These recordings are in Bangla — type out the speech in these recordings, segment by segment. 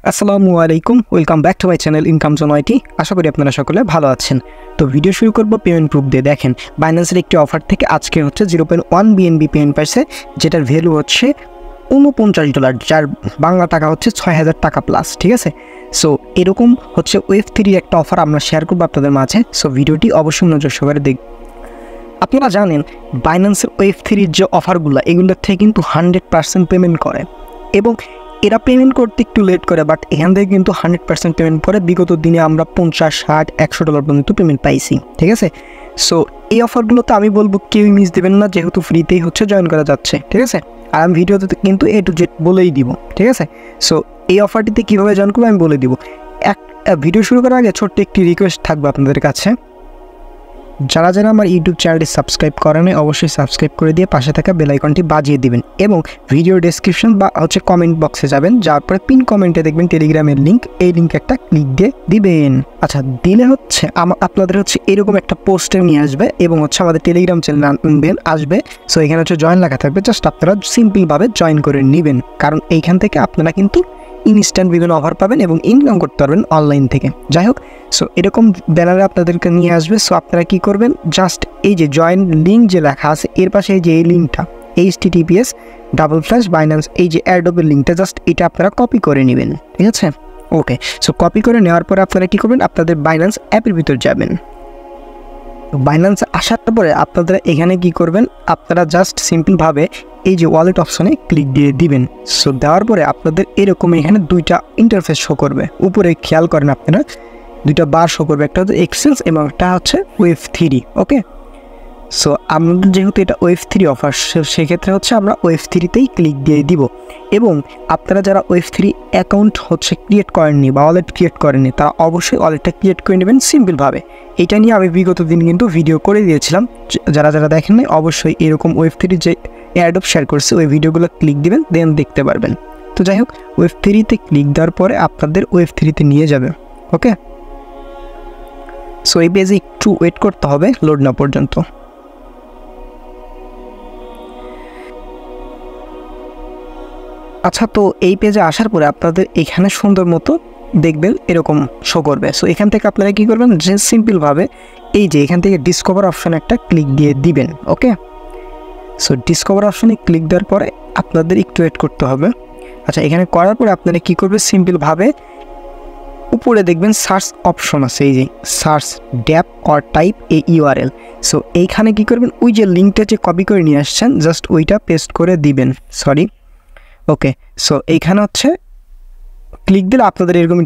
আসসালামু আলাইকুম, welcome back to my channel income zone IT. আশা করি আপনারা সকলে ভালো আছেন। তো ভিডিও শুরু করব পেমেন্ট প্রুফ দিয়ে। দেখেন, বাইন্যান্সের একটি অফার থেকে আজকে হচ্ছে 0.1 বিএনবি পেমেন্ট পাইছে, যেটার ভ্যালু হচ্ছে $49, যার বাংলা টাকা হচ্ছে 6000 টাকা প্লাস। ঠিক আছে, সো এরকম হচ্ছে ওয়েব3 একটা অফার আমরা শেয়ার করবো আপনাদের মাঝে। সো ভিডিওটি অবশ্যই নজর সহকারে দেখবেন। আপনারা জানেন বাইন্যান্সের ওয়েব3 যে অফারগুলো, এগুলোর থেকে কিন্তু 100% পেমেন্ট করে এবং এরা পেমেন্ট করতে একটু লেট করে, বাট এখান থেকে কিন্তু 100% পেমেন্ট করে। বিগত দিনে আমরা $50, $60, $100 পর্যন্ত পেমেন্ট পাইছি। ঠিক আছে, সো এই অফারগুলোতে আমি বলবো কেউই মিস দেবেন না, যেহেতু ফ্রিতেই হচ্ছে জয়েন করা যাচ্ছে। ঠিক আছে, আর আমি ভিডিওতে কিন্তু A to Z বলেই দিব। ঠিক আছে, সো এই অফারটিতে কীভাবে জয়েন করবো আমি বলে দিব। ভিডিও শুরু করার আগে ছোট্ট একটি রিকোয়েস্ট থাকবে আপনাদের কাছে, যারা যারা আমার ইউটিউব চ্যানেলটি সাবস্ক্রাইব করেন অবশ্যই সাবস্ক্রাইব করে দিয়ে পাশে থাকা বেল আইকনটি বাজিয়ে দিবেন এবং ভিডিও ডেসক্রিপশন বা হচ্ছে কমেন্ট বক্সে যাবেন, যাওয়ার পরে পিন কমেন্টে দেখবেন টেলিগ্রামের লিঙ্ক, এই লিঙ্কে একটা ক্লিক দিয়ে দিবেন। আচ্ছা, দিলে হচ্ছে আপনাদের হচ্ছে এরকম একটা পোস্টে নিয়ে আসবে এবং হচ্ছে আমাদের টেলিগ্রাম চ্যানেল আসবে। সো এখানে হচ্ছে জয়েন লেখা থাকবে, জাস্ট আপনারা সিম্পলভাবে জয়েন করে নেবেন, কারণ এইখান থেকে আপনারা কিন্তু ইনস্ট্যান্ট বিভিন্ন অফার পাবেন এবং ইনকাম করতে পারবেন অনলাইন থেকে। যাই হোক, সো এরকম ব্যানারে আপনাদেরকে নিয়ে আসবে। সো আপনারা কী করবেন, জাস্ট এই যে জয়েন লিঙ্ক যে লেখা আছে এর পাশে এই যে এই লিঙ্কটা https://binance, এই যে অ্যাডোবের লিঙ্কটা, জাস্ট এটা আপনারা কপি করে নেবেন। ঠিক আছে, ওকে। সো কপি করে নেওয়ার পরে আপনারা কী করবেন, আপনাদের বাইন্যান্স অ্যাপের ভিতর যাবেন। বাইন্যান্স আসার পরে আপনারা এখানে কি করবেন, আপনারা জাস্ট সিম্পলভাবে এই যে ওয়ালেট অপশনে ক্লিক দিয়ে দিবেন। সো দেওয়ার পরে আপনাদের এরকম এখানে দুইটা ইন্টারফেস শো করবে। উপরে খেয়াল করেন আপনারা দুইটা বার শো করবে, একটা হচ্ছে এক্সচেঞ্জ এবং একটা হচ্ছে ওয়েব3। ওকে, সো আমাদের যেহেতু এটা ওয়েব3 অফার, সেক্ষেত্রে হচ্ছে আমরা ওয়েব3তেই ক্লিক দিয়ে দিব। এবং আপনারা যারা ওয়েব3 অ্যাকাউন্ট হচ্ছে ক্রিয়েট করেননি বা ওয়ালেট ক্রিয়েট করেননি, তারা অবশ্যই ওয়ালেটটা ক্রিয়েট করে নেবেন সিম্পলভাবে। এটা নিয়ে আমি বিগত দিন কিন্তু ভিডিও করে দিয়েছিলাম, যারা যারা দেখেন নাই অবশ্যই এরকম ওয়েব3 যে অ্যাডপ শেয়ার করছে ওই ভিডিওগুলো ক্লিক দিবেন, দেন দেখতে পারবেন। তো যাই হোক, ওয়েব3তে ক্লিক দেওয়ার পরে আপনাদের ওয়েব3তে নিয়ে যাবে। ওকে, সো এই পেজে একটু ওয়েট করতে হবে লোড না পর্যন্ত। আচ্ছা, তো এই পেজে আসার পরে আপনাদের এখানে সুন্দর মতো দেখবেন এরকম শো করবে। সো এখান থেকে আপনারা কী করবেন, যে সিম্পলভাবে এই যে এখান থেকে ডিসকভার অপশানে একটা ক্লিক দিয়ে দিবেন। ওকে, সো ডিসকভার অপশানে ক্লিক দেওয়ার পরে আপনাদের একটু ওয়েট করতে হবে। আচ্ছা, এখানে করার পরে আপনারা কী করবেন, সিম্পলভাবে উপরে দেখবেন সার্চ অপশন আছে, এই যে search DAP or type A URL. So এইখানে কী করবেন, ওই যে লিঙ্কটা যে কপি করে নিয়ে আসছেন জাস্ট ওইটা পেস্ট করে দিবেন। ওকে, সো এইখানে হচ্ছে ক্লিক দিলে আপনাদের এরকম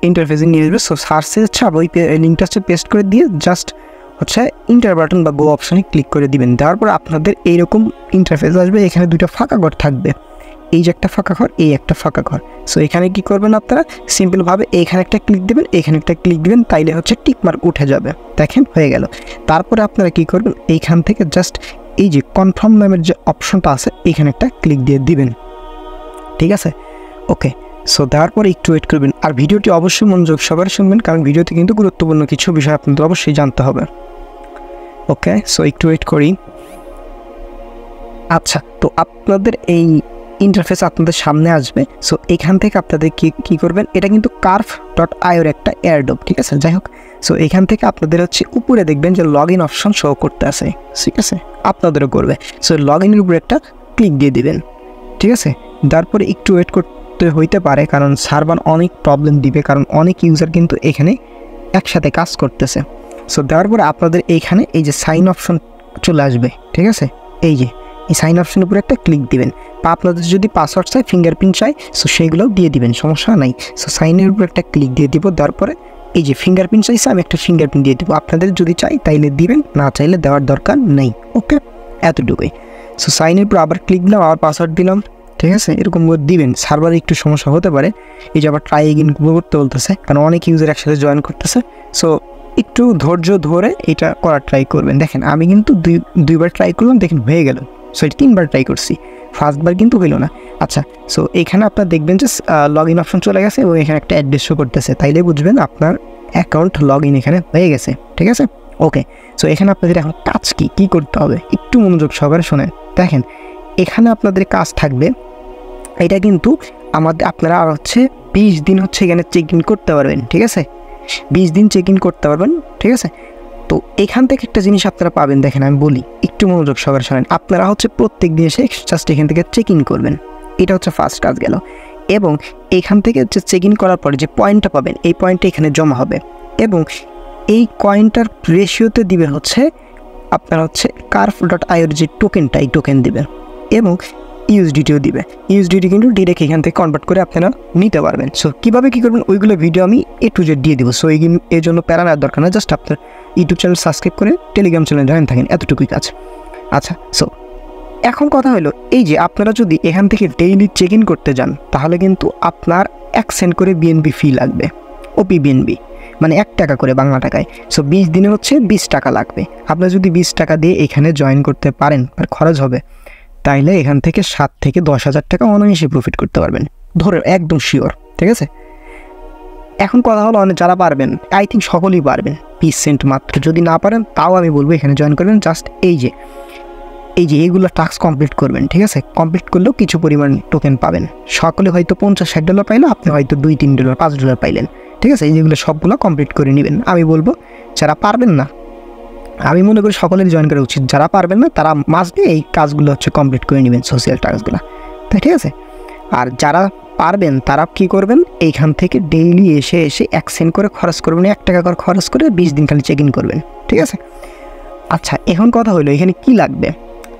ইন্টারফেসে নিয়ে আসবে। সো সার্চে হচ্ছে ওই লিঙ্কটা হচ্ছে পেস্ট করে দিয়ে জাস্ট হচ্ছে ইন্টার বাটন বা গো অপশানে ক্লিক করে দিবেন। দেওয়ার পর আপনাদের এইরকম ইন্টারফেস আসবে। এখানে দুইটা ফাঁকা ঘর থাকবে, এই যে একটা ফাঁকা ঘর, এই একটা ফাঁকা ঘর। সো এখানে কি করবেন, আপনারা সিম্পলভাবে এইখানে একটা ক্লিক দেবেন, এখানে একটা ক্লিক দেবেন, তাইলে হচ্ছে টিক মার্ক উঠে যাবে। দেখেন, হয়ে গেল। তারপরে আপনারা কি করবেন, এইখান থেকে জাস্ট এই যে কনফার্ম নামের যে অপশনটা আছে এখানে একটা ক্লিক দিয়ে দিবেন। ঠিক আছে, ওকে। সো দেওয়ার পরে একটু ওয়েট করবেন, আর ভিডিওটি অবশ্যই মনোযোগ সবার শুনবেন, কারণ ভিডিওতে কিন্তু গুরুত্বপূর্ণ কিছু বিষয় আপনাদের অবশ্যই জানতে হবে। ওকে, সো একটু ওয়েট করি। আচ্ছা, তো আপনাদের এই ইন্টারফেস আপনাদের সামনে আসবে। সো এখান থেকে আপনাদের কী করবেন, এটা কিন্তু curve.io একটা এয়ারড্রপ। ঠিক আছে, যাই হোক, সো এখান থেকে আপনাদের হচ্ছে উপরে দেখবেন যে লগ ইন অপশন শো করতে আছে। ঠিক আছে, আপনাদেরও করবে। সো লগ ইনের উপরে একটা ক্লিক দিয়ে দিবেন। ঠিক আছে, তারপরে একটু ওয়েট করতে হইতে পারে, কারণ সার্ভার অনেক প্রবলেম দিবে, কারণ অনেক ইউজার কিন্তু এখানে একসাথে কাজ করতেছে। সো দেওয়ার পরে আপনাদের এইখানে এই যে সাইন অপশন চলে আসবে। ঠিক আছে, এই যে এই সাইন অপশনের উপরে একটা ক্লিক দিবেন, বা আপনাদের যদি পাসওয়ার্ড চাই, ফিঙ্গারপ্রিন্ট চাই, সো সেইগুলোও দিয়ে দিবেন, সমস্যা নাই। সো সাইনের উপরে একটা ক্লিক দিয়ে দিব। দেওয়ার পরে এই যে ফিঙ্গারপ্রিন্ট চাইছে, আমি একটা ফিঙ্গারপ্রিন্ট দিয়ে দেবো। আপনাদের যদি চাই তাইলে দিবেন, না চাইলে দেওয়ার দরকার নেই। ওকে, এতটুকুই। সো সাইনের উপর আবার ক্লিক দিলাম, আবার পাসওয়ার্ড দিলাম। ঠিক আছে, এরকম দিবেন। সার্ভারে একটু সমস্যা হতে পারে, এই যে আবার ট্রাই এগেইন করতে বলতেছে, কারণ অনেক ইউজার একসাথে জয়েন করতেছে। সো একটু ধৈর্য ধরে এটা করার ট্রাই করবেন। দেখেন, আমি কিন্তু দুইবার ট্রাই করলাম, দেখেন হয়ে গেল। সো এটা 3বার ট্রাই করছি, ফার্স্টবার কিন্তু হইল না। আচ্ছা, সো এখানে আপনার দেখবেন যে লগ ইন অপশন চলে গেছে এবং এখানে একটা অ্যাড্রেস শো করতেছে, তাইলে বুঝবেন আপনার অ্যাকাউন্ট লগ ইন এখানে হয়ে গেছে। ঠিক আছে, ওকে। সো এখানে আপনাদের এখন কাজ কী করতে হবে একটু মনোযোগ সহকারে শোনেন। দেখেন, এখানে আপনাদের কাজ থাকবে, এটা কিন্তু আপনারা আর হচ্ছে 20 দিন হচ্ছে এখানে চেক ইন করতে পারবেন, ঠিক আছে? 20 দিন চেক ইন করতে পারবেন, ঠিক আছে? তো এখান থেকে একটা জিনিস আপনারা পাবেন, দেখেন আমি বলি একটু মনোযোগ সহকারে শোনেন। আপনারা হচ্ছে প্রত্যেক দিন এসে জাস্ট এখান থেকে চেক ইন করবেন, এটা হচ্ছে ফার্স্ট কাজ গেল। এবং এখান থেকে হচ্ছে চেক ইন করার পরে যে পয়েন্টটা পাবেন, এই পয়েন্টটা এখানে জমা হবে এবং এই কয়েনটার রেশিওতে দিবেন হচ্ছে আপনারা হচ্ছে Curve.io যে টোকেনটা, এই টোকেন দিবেন এবং ইউএসডিটিও দিবে। ইউএসডিটি কিন্তু ডিরেক্ট এখান থেকে কনভার্ট করে আপনারা নিতে পারবেন। সো কীভাবে কী করবেন ওইগুলো ভিডিও আমি A to Z দিয়ে দিব। সো এই জন্য প্যারা নেওয়ার দরকার না, জাস্ট আপনার ইউটিউব চ্যানেল সাবস্ক্রাইব করে টেলিগ্রাম চ্যানেল জয়েন থাকেন, এতটুকুই কাজ। আচ্ছা, সো এখন কথা হলো এই যে আপনারা যদি এখান থেকে ডেইলি চেক ইন করতে যান তাহলে কিন্তু আপনার 1 সেন্ট করে বিএনবি ফি লাগবে, ওপি বিএনবি, মানে 1 টাকা করে বাংলা টাকায়। সো 20 দিনে হচ্ছে 20 টাকা লাগবে। আপনারা যদি 20 টাকা দিয়ে এখানে জয়েন করতে পারেন, আর খরচ হবে, তাইলে এখান থেকে 7 থেকে 10,000 টাকা অনায়াসে প্রফিট করতে পারবেন, ধরে একদম শিওর, ঠিক আছে? এখন কথা হলো যারা পারবেন, আই থিঙ্ক সকলেই পারবেন 20 সেন্ট মাত্র। যদি না পারেন তাও আমি বলবো এখানে জয়েন করবেন। জাস্ট এই যে এইগুলো টাস্ক কমপ্লিট করবেন, ঠিক আছে? কমপ্লিট করলেও কিছু পরিমাণ টোকেন পাবেন। সকলে হয়তো $50-60 পাইলো, আপনি হয়তো $2-3 $5 পাইলেন, ঠিক আছে? যেগুলো সবগুলো কমপ্লিট করে নেবেন। আমি বলবো যারা পারবেন না, আমি মনে করি সকলের জয়েন করা উচিত। যারা পারবেন না তারা মাস্ট এই কাজগুলো হচ্ছে কমপ্লিট করে নেবেন, সোশ্যাল টাস্কগুলো, তাই ঠিক আছে? আর যারা পারবেন তারা কি করবেন, এইখান থেকে ডেইলি এসে 1 সেন্ট করে খরচ করবেন, 1 টাকা করে খরচ করে 20 দিন খালি চেক ইন করবেন, ঠিক আছে? আচ্ছা, এখন কথা হলো এখানে কি লাগবে,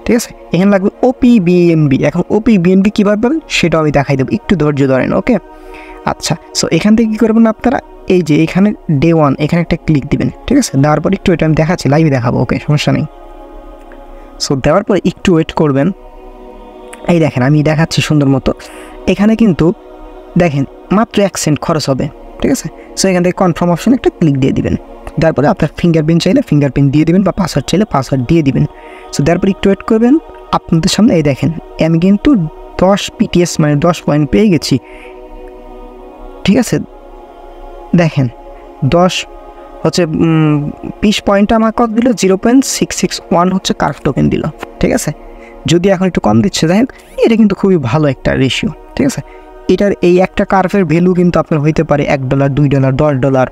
ঠিক আছে? এখানে লাগবে ওপি বিএনবি। এখন ওপি বিএনবি কীভাবে পাবেন সেটাও আমি দেখাই দেবো, একটু ধৈর্য ধরেন, ওকে? আচ্ছা, সো এখান থেকে কী করবেন আপনারা, এই যে এখানে ডে 1 এখানে একটা ক্লিক দিবেন, ঠিক আছে? দেওয়ার পর একটু এটা আমি দেখাচ্ছি, লাইভে দেখাবো, ওকে, সমস্যা নেই। সো দেওয়ার পরে একটু ওয়েট করবেন। এই দেখেন আমি দেখাচ্ছি সুন্দর মতো। এখানে কিন্তু দেখেন মাত্র 1 সেন্ট খরচ হবে, ঠিক আছে? সো এখান থেকে কনফার্ম অপশানে একটা ক্লিক দিয়ে দিবেন। তারপরে আপনার ফিঙ্গারপ্রিন্ট চাইলে ফিঙ্গারপ্রিন্ট দিয়ে দিবেন, বা পাসওয়ার্ড চাইলে পাসওয়ার্ড দিয়ে দিবেন। সো তারপর একটু ওয়েট করবেন। আপনাদের সামনে এই দেখেন আমি কিন্তু 10 PTS মানে 10 পয়েন্ট পেয়ে গেছি, ঠিক আছে? দেখেন 10 হচ্ছে 20 পয়েন্টটা আমার কত দিল, 0.661 হচ্ছে কার্ভ টোকেন দিল, ঠিক আছে? যদি এখন একটু কম দিচ্ছে, দেখেন এটা কিন্তু খুবই ভালো একটা রেশিও, ঠিক আছে? এটার এই একটা কার্ভের ভ্যালু কিন্তু আপনার হইতে পারে $1, $2, $10,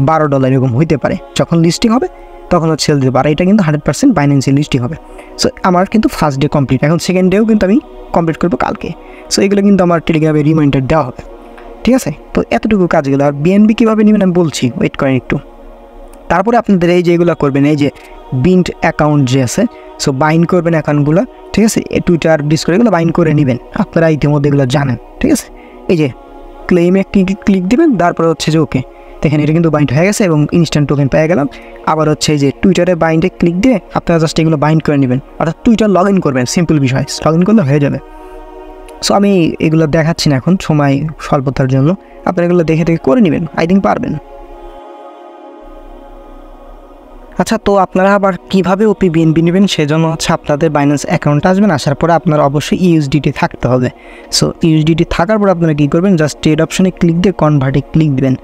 $12 এরকম হইতে পারে। যখন লিস্টিং হবে তখন হচ্ছে সেল দেবে, আর এটা কিন্তু 100% বাইন্যান্সে লিস্টিং হবে। সো আমার কিন্তু ফার্স্ট ডে কমপ্লিট, এখন সেকেন্ড ডেও কিন্তু আমি কমপ্লিট করবো কালকে। সো এগুলো কিন্তু আমার টেলিগ্রামে রিমাইন্ডার দেওয়া হবে, ঠিক আছে? তো এতটুকু কাজগুলো। আর বিএনবি কীভাবে নেবেন আমি বলছি, ওয়েট করেন একটু। তারপরে আপনাদের এই যেগুলো করবেন, এই যে বিন্ট অ্যাকাউন্ট যে আছে, সো বাইন্ড করবেন অ্যাকাউন্টগুলো, ঠিক আছে? টুইটার, ডিসকর্ড এগুলো বাইন্ড করে নেবেন, আপনারা ইতিমধ্যে এগুলো জানেন, ঠিক আছে? এই যে ক্লেমে ক্লিক দিবেন, তারপরে হচ্ছে যে ওকে, দেখেন এটা কিন্তু বাইন্ড হয়ে গেছে এবং ইনস্ট্যান্ট টোকেন পেয়ে গেলাম। আবার হচ্ছে এই যে টুইটারে বাইন্ডে ক্লিক দিয়ে আপনারা জাস্ট এগুলো বাইন্ড করে নেবেন, অর্থাৎ টুইটার লগ ইন করবেন, সিম্পল বিষয়, লগ ইন করলে হয়ে যাবে। সো আমি এগুলো দেখাচ্ছি না এখন, সময় স্বল্পতার জন্য। আপনারা এগুলো দেখে করে নেবেন, আই থিঙ্ক পারবেন। আচ্ছা, তো আপনারা আবার কীভাবে ওপি বিএনবি নেবেন সেজন্য হচ্ছে আপনাদের বাইন্যান্স অ্যাকাউন্টে আসবেন। আসার পরে আপনার অবশ্যই ইউএসডিটি থাকতে হবে। সো ইউএসডিটি থাকার পর আপনারা কী করবেন, জাস্ট ট্রেড অপশনে ক্লিক দিয়ে কনভার্টে ক্লিক দেবেন।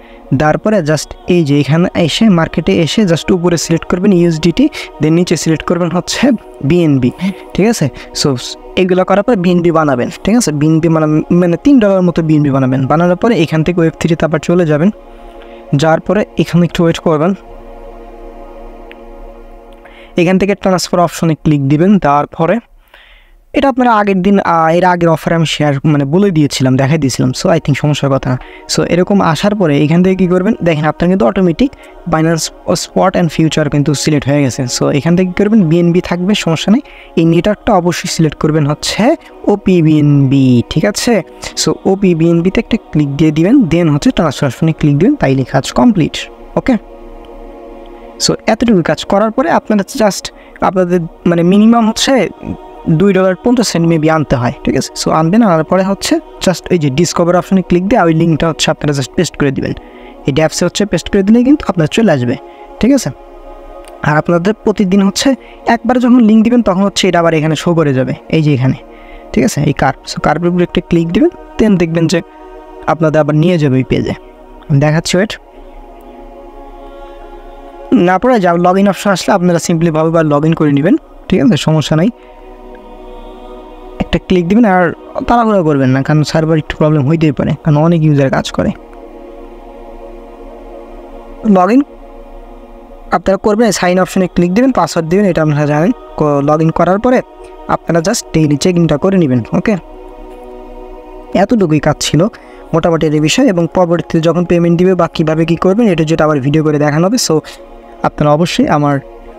তারপরে জাস্ট এই যে এখানে এসে মার্কেটে এসে জাস্ট উপরে সিলেক্ট করবেন ইউএসডিটি, দেন নিচে সিলেক্ট করবেন হচ্ছে বিএনবি, ঠিক আছে? সো এগুলো করার পর বিএনবি বানাবেন, ঠিক আছে? বিএনবি মানে $3 মতো বিএনবি বানাবেন। বানানোর পরে এখান থেকে ওয়েব3তে আবার চলে যাবেন। যাওয়ার পরে এখানে একটু ওয়েট করবেন। এখান থেকে ট্রান্সফার অপশনে ক্লিক দিবেন। তারপরে এটা আপনারা এর আগের অফারে আমি বলে দিয়েছিলাম, দেখাই দিয়েছিলাম। সো আই থিঙ্ক সমস্যার কথা না। সো এরকম আসার পরে এখান থেকে কী করবেন, দেখেন আপনার কিন্তু automatic Binance spot and future কিন্তু সিলেক্ট হয়ে গেছে। সো এখান থেকে কী করবেন, বিএনবি থাকবে, সমস্যা নেই। এই নেটওয়ার্কটা অবশ্যই সিলেক্ট করবেন হচ্ছে ওপি বিএনবি, ঠিক আছে? সো ওপি বিএনবিতে একটা ক্লিক দিয়ে দিবেন, দেন হচ্ছে ট্রান্সফার অপশনে ক্লিক দিবেন, তাইলে কাজ কমপ্লিট, ওকে? সো এতটুকু কাজ করার পরে আপনারা জাস্ট আপনাদের মিনিমাম হচ্ছে $2.50 মেবি আনতে হয়, ঠিক আছে? সো আনবেন, আনার পরে হচ্ছে জাস্ট এই যে ডিসকভার অপশনে ক্লিক দিয়ে ওই লিঙ্কটা হচ্ছে আপনারা জাস্ট পেস্ট করে দিবেন। এই ড্যাপসে হচ্ছে পেস্ট করে দিলেই কিন্তু আপনার চলে আসবে, ঠিক আছে? আর আপনাদের প্রতিদিন হচ্ছে একবার যখন লিঙ্ক দিবেন তখন হচ্ছে এটা আবার এখানে শো করে যাবে, এই যে এখানে, ঠিক আছে? এই কার্ভ, সো কার্ভের উপরে একটা ক্লিক দিবেন, দেন দেখবেন যে আপনাদের আবার নিয়ে যাবে ওই পেজে। আমি দেখাচ্ছি, ওয়েট। না পরে যা লগ ইন অপশন আসলে আপনারা সিম্পলিভাবে লগ ইন করে নেবেন, ঠিক আছে? সমস্যা নাই। একটা ক্লিক দিবেন, আর তাড়াহুড়া করবেন না, কারণ সার্ভার একটু প্রবলেম হইতেই পারে, কারণ অনেক ইউজার কাজ করে। লগ ইন আপনারা করবেন, সাইন অপশনে ক্লিক দেবেন, পাসওয়ার্ড দেবেন, এটা আপনারা জানেন। লগ ইন করার পরে আপনারা জাস্ট ডেইলি চেক ইনটা করে নেবেন। ওকে, এতটুকুই কাজ ছিল মোটামুটি এই বিষয়, এবং পরবর্তীতে যখন পেমেন্ট দিবে বা কীভাবে কী করবেন এটা যেটা আবার ভিডিও করে দেখানো হবে। সো আপনারা অবশ্যই আমার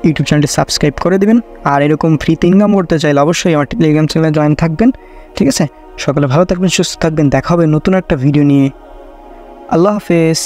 ইউটিউব চ্যানেলটি সাবস্ক্রাইব করে দেবেন, আর এরকম ফ্রিতে ইনকাম করতে চাইলে অবশ্যই আমার টেলিগ্রাম চ্যানেলে জয়েন থাকবেন। ঠিক আছে, সকলে ভালো থাকবেন, সুস্থ থাকবেন, দেখা হবে নতুন একটা ভিডিও নিয়ে। আল্লাহ হাফেজ।